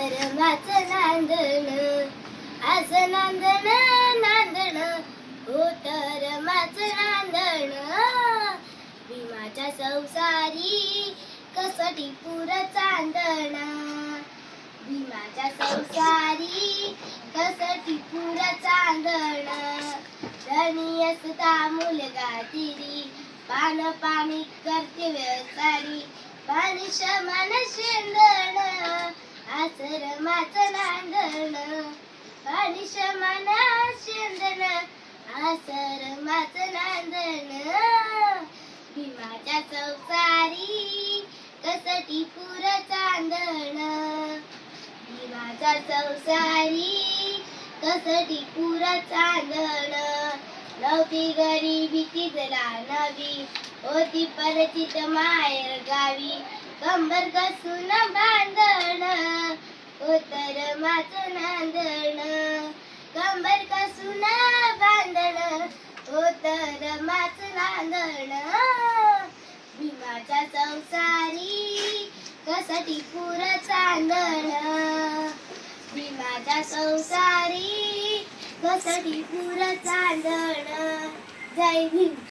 धर्माचं नांदण आज नांदण नांदण हो धर्माचं नांदण भीमाच्या संसारी कसटी पुर चांदण भीमाच्या संसारी कसटी पुर चांदण धनी असता मुलगा तिरी पान पाणी करते व्यवसारी पाणी शमन शेंदण आश्रमाचं नांदण पाणी शमन शेंदण आश्रमाचं नांदण भीमाच्या संसारी कसटी पुर चांदण भीमाच्या संसारी कसटी पुर चांदण नव्हती गरिबी तिथला नवी होती परिचित माहेर गावी कंबर कसून बांधण धर्माचं नांदण कंबर कसून बांधण धर्माचं नांदण भीमाच्या संसारी कसटी पुर चांदण भीमाच्या संसारी कसटी पुर चांदण जय भीम.